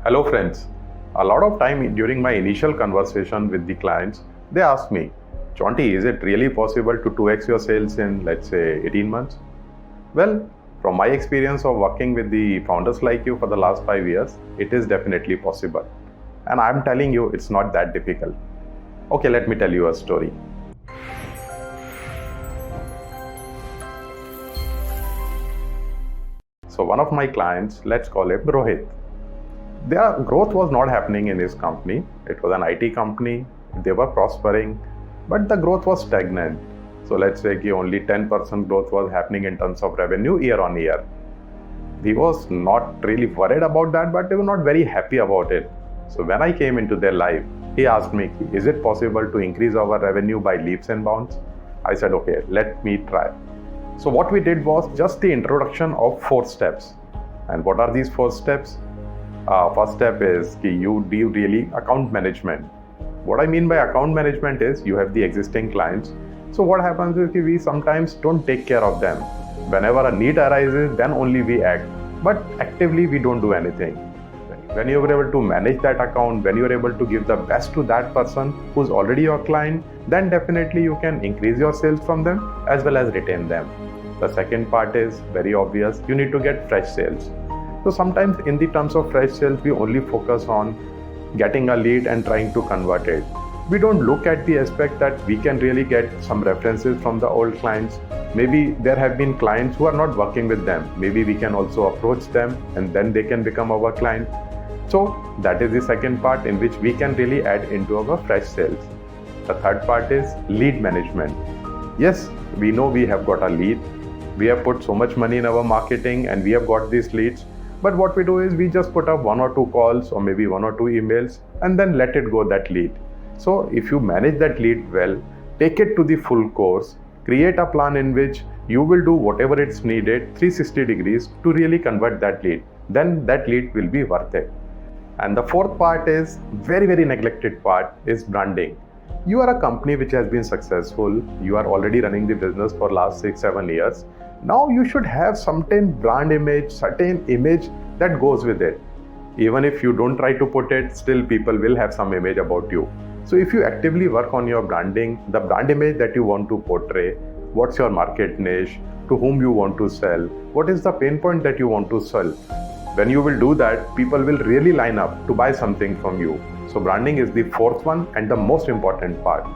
Hello friends. A lot of time during my initial conversation with the clients, they ask me, Zaunty, is it really possible to 2x your sales in let's say 18 months? Well, from my experience of working with the founders like you for the last 5 years, it is definitely possible. And I'm telling you, it's not that difficult. Okay, let me tell you a story. So one of my clients, let's call him Rohit. Their growth was not happening in his company. It was an IT company. They were prospering, but the growth was stagnant. So let's say only 10% growth was happening in terms of revenue year on year. He was not really worried about that, but they were not very happy about it. So when I came into their life, he asked me, is it possible to increase our revenue by leaps and bounds? I said, okay, let me try. So what we did was just the introduction of 4 steps. And what are these 4 steps? First step is you do really account management. What I mean by account management is you have the existing clients. So what happens is we sometimes don't take care of them. Whenever a need arises, then only we act. But actively we don't do anything. When you are able to manage that account, when you are able to give the best to that person who's already your client, then definitely you can increase your sales from them as well as retain them. The second part is very obvious. You need to get fresh sales. So sometimes in the terms of fresh sales, we only focus on getting a lead and trying to convert it. We don't look at the aspect that we can really get some references from the old clients. Maybe there have been clients who are not working with them. Maybe we can also approach them and then they can become our client. So that is the second part in which we can really add into our fresh sales. The third part is lead management. Yes, we know we have got a lead. We have put so much money in our marketing and we have got these leads. But what we do is we just put up 1 or 2 calls or maybe 1 or 2 emails and then let it go, that lead. So if you manage that lead well, take it to the full course, create a plan in which you will do whatever it's needed 360 degrees to really convert that lead. Then that lead will be worth it. And the fourth part is very neglected part is branding. You are a company which has been successful. You are already running the business for last 6-7 years. Now you should have certain brand image, certain image that goes with it. Even if you don't try to put it, still people will have some image about you. So if you actively work on your branding, the brand image that you want to portray, what's your market niche, to whom you want to sell, what is the pain point that you want to solve. When you will do that, people will really line up to buy something from you. So branding is the fourth one and the most important part.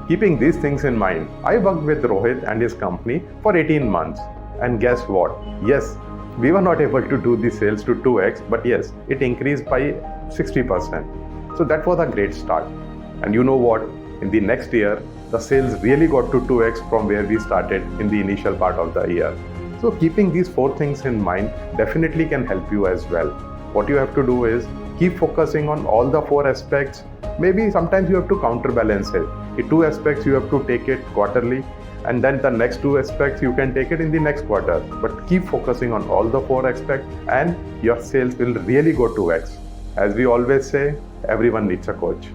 Keeping these things in mind, I worked with Rohit and his company for 18 months. And guess what? Yes, we were not able to do the sales to 2x, but yes, it increased by 60%. So that was a great start. And you know what? In the next year, the sales really got to 2x from where we started in the initial part of the year. So keeping these 4 things in mind definitely can help you as well. What you have to do is keep focusing on all the 4 aspects. Maybe sometimes you have to counterbalance it. In 2 aspects you have to take it quarterly, and then the next 2 aspects you can take it in the next quarter. But keep focusing on all the 4 aspects and your sales will really go 2x. As we always say, everyone needs a coach.